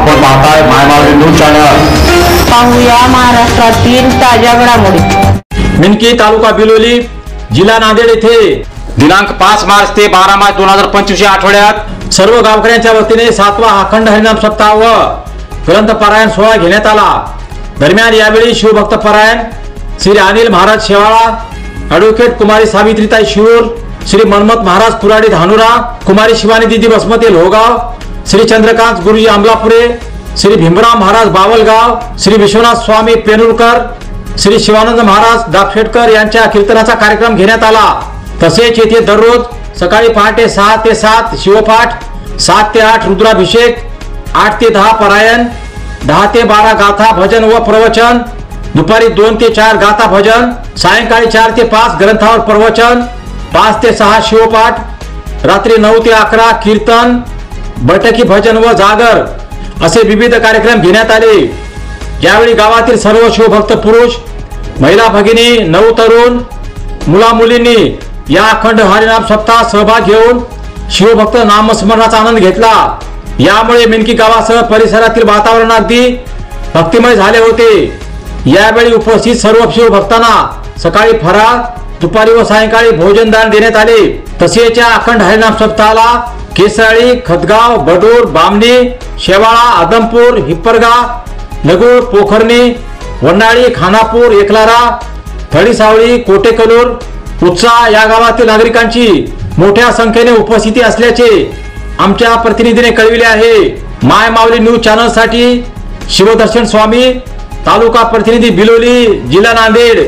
आपण पाहताय मायमावली news channel. पाहूया महाराष्ट्रातील ताज्या घडामोडी। मिनकी तालुका बिलोली जिल्हा नांदेड येथे दिनांक 5 मार्च ते 12 मार्च 2025 या आठवड्यात सर्व गावकऱ्यांच्या वतीने 7वा अखंड हरिनाम सप्ताह व ग्रंथ पारायण सोहळा घेण्यात आला। दरम्यान यावेळी शिवभक्त पारायण श्री अनिल महाराज शेवाळा, ॲडव्होकेट कुमारी सावित्रीताई शिवूर, श्री मनमत महाराज कुराडी धानुरा, कुमारी शिवानी दीदी बसमती लोहगाव, श्री चंद्रकांत गुरुजी अमलापुरे, श्री भीमराव महाराज बावलगाव, श्री विश्वनाथ स्वामी पेनुरकर, श्री शिवानंद महाराज दाफेडकर यांच्या कीर्तनाचा कार्यक्रम घेण्यात आला। तसेच येथे दररोज सकाळी पहाटे 6 ते 7 शिवपाठ, 7 ते 8 रुद्राभिषेक, 8 ते 10 पारायण, 10 ते 12 गाथा भजन व प्रवचन, दुपारी 2 ते 4 गाथा भजन, सायंकाळी 4 ते 5 ग्रंथावर प्रवचन, 5 ते 6 शिवपाठ, रात्री 9 ते 11 कीर्तन, बैठकी भजन व जागर असे विविध कार्यक्रम घेण्यात आले। यावेळी गावातील सर्व शिवभक्त पुरुष, महिला भगिनी, नवतरुण, मुला मुलींनी या अखंड हरिनाम सप्ताहात सहभाग घेऊन शिवभक्त नामस्मरणाचा आनंद घेतला। यामुळे मिनकी गावासह परिसरातील वातावरण अगदी भक्तिमय झाले होते। यावेळी उपस्थित सर्व शिवभक्तांना सकाळी फराळ, दुपारी व सायंकाळी भोजनदान देण्यात आले। तसेच या अखंड हरिनाम सप्ताहाला केसाळी, खतगाव, बडूर, बामणी, शेवाळा, आदमपूर, हिप्परगा, लगूर, पोखर्णी, वन्नाळी, खानापूर, एकलारा, थडीसावळी, कोटेकलूर, उत्साह या गावातील नागरिकांची मोठ्या संख्येने उपस्थिती असल्याचे आमच्या प्रतिनिधीने कळविले आहे। माय माऊली न्यूज चॅनल साठी शिवदर्शन स्वामी, तालुका प्रतिनिधी बिलोली, जिल्हा नांदेड।